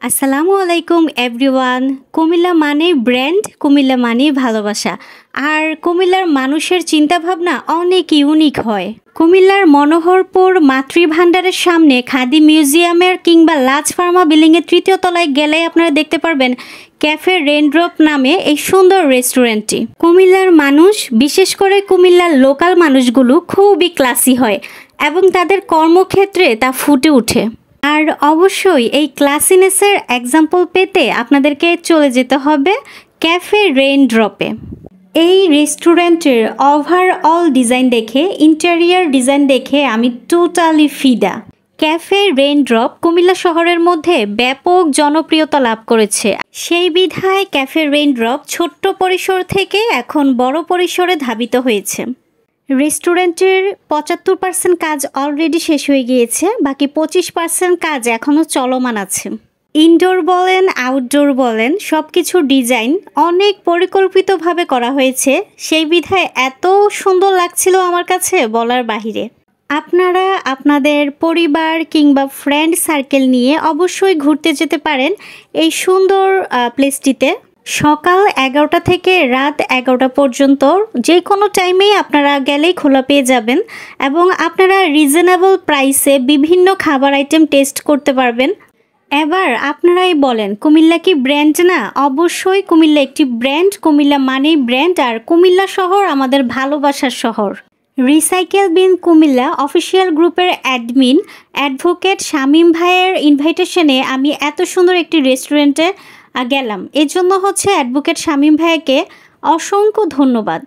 আসসালামু আলাইকুম এভরিওয়ান। কুমিল্লা মানে ব্র্যান্ড, কুমিল্লা মানে ভালোবাসা। আর কুমিল্লার মানুষের চিন্তাভাবনা অনেক ইউনিক হয়। কুমিল্লার মনোহরপুর মাতৃভাণ্ডারের সামনে খাদি মিউজিয়ামের কিংবা লাজ ফার্মা বিল্ডিংয়ের তৃতীয় তলায় গেলে আপনারা দেখতে পারবেন ক্যাফে রেইনড্রপ নামে এই সুন্দর রেস্টুরেন্টটি। কুমিল্লার মানুষ, বিশেষ করে কুমিল্লার লোকাল মানুষগুলো খুবই ক্লাসি হয় এবং তাদের কর্মক্ষেত্রে তা ফুটে ওঠে। আর অবশ্যই এই ক্লাসিনেসের এক্সাম্পল পেতে আপনাদেরকে চলে যেতে হবে ক্যাফে রেইনড্রপে। এই রেস্টুরেন্টের ওভারঅল ডিজাইন দেখে, ইন্টেরিয়ার ডিজাইন দেখে আমি টোটালি ফিদা। ক্যাফে রেইনড্রপ কুমিল্লা শহরের মধ্যে ব্যাপক জনপ্রিয়তা লাভ করেছে। সেই বিধায় ক্যাফে রেইনড্রপ ছোট্ট পরিসর থেকে এখন বড় পরিসরে ধাবিত হয়েছে। রেস্টুরেন্টের 75% কাজ অলরেডি শেষ হয়ে গিয়েছে, বাকি 25% কাজ এখনও চলমান আছে। ইনডোর বলেন, আউটডোর বলেন, সব কিছুর ডিজাইন অনেক পরিকল্পিতভাবে করা হয়েছে। সেই বিধায় এত সুন্দর লাগছিল আমার কাছে বলার বাহিরে। আপনারা আপনাদের পরিবার কিংবা ফ্রেন্ড সার্কেল নিয়ে অবশ্যই ঘুরতে যেতে পারেন এই সুন্দর প্লেসটিতে। সকাল 11টা থেকে রাত 11টা পর্যন্ত যে কোনো টাইমেই আপনারা গেলেই খোলা পেয়ে যাবেন এবং আপনারা রিজনেবল প্রাইসে বিভিন্ন খাবার আইটেম টেস্ট করতে পারবেন। এবার আপনারাই বলেন, কুমিল্লা কি ব্র্যান্ড না? অবশ্যই কুমিল্লা একটি ব্র্যান্ড। কুমিল্লা মানেই ব্র্যান্ড, আর কুমিল্লা শহর আমাদের ভালোবাসার শহর। রিসাইকেল বিন কুমিল্লা অফিসিয়াল গ্রুপের অ্যাডমিন অ্যাডভোকেট শামীম ভাইয়ের ইনভাইটেশনে আমি এত সুন্দর একটি রেস্টুরেন্টে গেলাম। এর জন্য অ্যাডভোকেট শামীম ভাইয়াকে অসংখ্য ধন্যবাদ।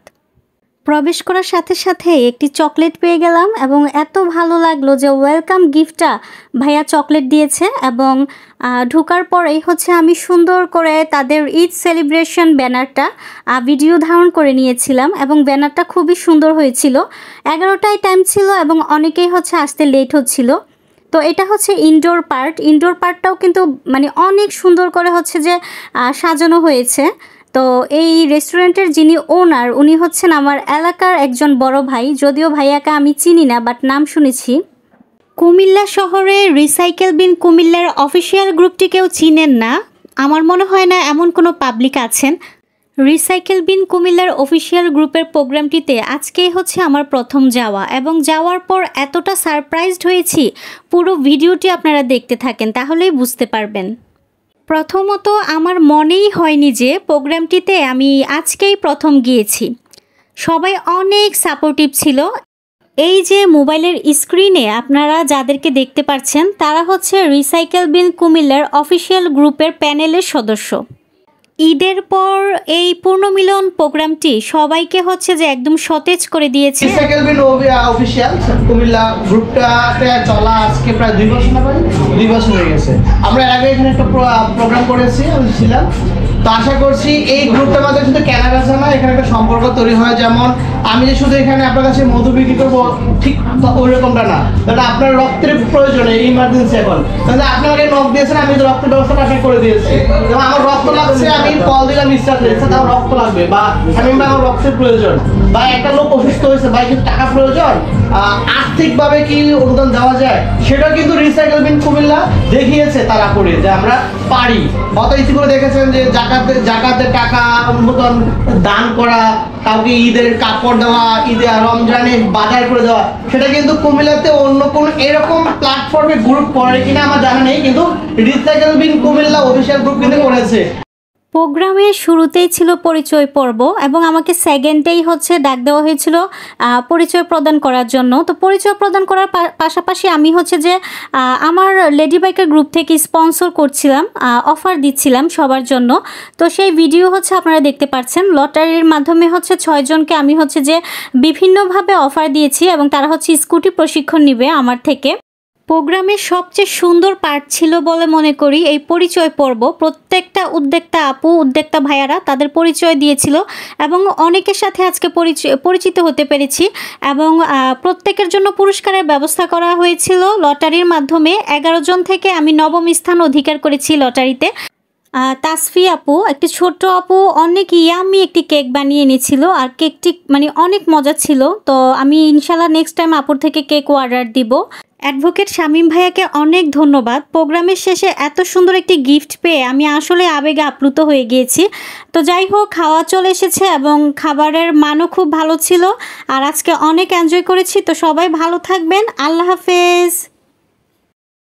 প্রবেশ করার সাথে সাথে একটি চকলেট পেয়ে গেলাম এবং এত ভালো লাগলো যে ওয়েলকাম গিফটটা ভাইয়া চকলেট দিয়েছে। এবং ঢোকার পরেই আমি সুন্দর করে তাদের ঈদ সেলিব্রেশন ব্যানারটা ভিডিও ধারণ করে নিয়েছিলাম এবং ব্যানারটা খুবই সুন্দর হয়েছিল। 11টায় টাইম ছিল এবং অনেকেই আসতে লেট হচ্ছিল। তো এটা ইনডোর পার্ট। ইনডোর পার্টটাও কিন্তু মানে অনেক সুন্দর করে যে সাজানো হয়েছে। তো এই রেস্টুরেন্টের যিনি ওনার, উনি আমার এলাকার একজন বড় ভাই। যদিও ভাইয়াকে আমি চিনি না, বাট নাম শুনেছি। কুমিল্লা শহরে রিসাইকেল বিন কুমিল্লার অফিসিয়াল গ্রুপটি কেউ চিনেন না, আমার মনে হয় না এমন কোনো পাবলিক আছেন। রিসাইকেল বিন কুমিল্লার অফিসিয়াল গ্রুপের প্রোগ্রামটিতে আজকেই আমার প্রথম যাওয়া এবং যাওয়ার পর এতটা সারপ্রাইজড হয়েছি। পুরো ভিডিওটি আপনারা দেখতে থাকেন, তাহলেই বুঝতে পারবেন। প্রথমত আমার মনেই হয়নি যে প্রোগ্রামটিতে আমি আজকেই প্রথম গিয়েছি। সবাই অনেক সাপোর্টিভ ছিল। এই যে মোবাইলের স্ক্রিনে আপনারা যাদেরকে দেখতে পাচ্ছেন তারা রিসাইকেল বিন কুমিল্লার অফিসিয়াল গ্রুপের প্যানেলের সদস্য। ঈদের পর এই পূর্ণমিলন প্রোগ্রামটি সবাইকে যে একদম সতেজ করে দিয়েছে। রিসাইকেল বিন অফিসিয়াল কুমিল্লা গ্রুপটাতে চলা আজকে প্রায় 2 বছর না, 2 বছর হয়ে গেছে। আমরা আগে এখানে একটা প্রোগ্রাম করেছি, আমি ছিলাম। তো আশা করছি এই গ্রুপটার মধ্যে শুধু কেনাবেচা না, এখানে একটা সম্পর্ক তৈরি হয়। যেমন আমি যে শুধু এখানে আপনার কাছে মধু বিক্রি করবো, ঠিক ওই রকমটা না। তাহলে আপনার রক্তের প্রয়োজনে ইমার্জেন্সি এখন, তাহলে আপনি আমাকে নখ দিয়েছেন, আমি রক্তের ব্যবস্থাটা আপনাকে করে দিয়েছি। যেমন আমার রক্ত লাগছে, আমি কল দিলাম, স্টার্ট দিয়েছে, তার রক্ত লাগবে, বা আমি আমার রক্তের প্রয়োজন, বা একটা লোক অসুস্থ হয়েছে, বা কিছু টাকা প্রয়োজন, আর্থিকভাবে কি অনুদান দেওয়া যায়, সেটা কিন্তু রিসাইকেল বিন কুমিল্লা দেখিয়েছে তারা করে যে আমরা পারি। অত ইতিপূর্বে দেখেছেন যে জাকাতের টাকা অনুমোদন দান করা, কাউকে ঈদের কাপড় দেওয়া, ঈদে রমজানে বাজার করে দেওয়া, সেটা কিন্তু কুমিল্লাতে অন্য কোনো এরকম প্ল্যাটফর্মে গ্রুপ করে কিনা আমার জানা নেই, কিন্তু recycle bin Comilla official group কিন্তু করেছে। প্রোগ্রামের শুরুতেই ছিল পরিচয় পর্ব এবং আমাকে সেকেন্ডেই ডাক দেওয়া হয়েছিল পরিচয় প্রদান করার জন্য। তো পরিচয় প্রদান করার পাশাপাশি আমি যে আমার লেডি বাইকের গ্রুপ থেকে স্পন্সর করছিলাম, অফার দিচ্ছিলাম সবার জন্য। তো সেই ভিডিও আপনারা দেখতে পাচ্ছেন। লটারির মাধ্যমে 6 জনকে আমি যে বিভিন্নভাবে অফার দিয়েছি এবং তারা স্কুটি প্রশিক্ষণ নেবে আমার থেকে। প্রোগ্রামের সবচেয়ে সুন্দর পার্ট ছিল বলে মনে করি এই পরিচয় পর্ব। প্রত্যেকটা উদ্যোক্তা আপু, উদ্যোক্তা ভাইয়ারা তাদের পরিচয় দিয়েছিল এবং অনেকের সাথে আজকে পরিচিত হতে পেরেছি। এবং প্রত্যেকের জন্য পুরস্কারের ব্যবস্থা করা হয়েছিল লটারির মাধ্যমে। 11 জন থেকে আমি 9ম স্থান অধিকার করেছি লটারিতে। তাসফি আপু, একটি ছোট্ট আপু, অনেক ইয়ামি একটি কেক বানিয়ে এনেছিল আর কেকটি মানে অনেক মজা ছিল। তো আমি ইনশাল্লাহ নেক্সট টাইম আপুর থেকে কেক অর্ডার দিব। অ্যাডভোকেট শামীম ভাইয়াকে অনেক ধন্যবাদ। প্রোগ্রামের শেষে এত সুন্দর একটি গিফট পেয়ে আমি আসলে আবেগে আপ্লুত হয়ে গিয়েছি। তো যাই হোক, খাওয়া চলে এসেছে এবং খাবারের মানও খুব ভালো ছিল। আর আজকে অনেক এনজয় করেছি। তো সবাই ভালো থাকবেন। আল্লাহ হাফেজ।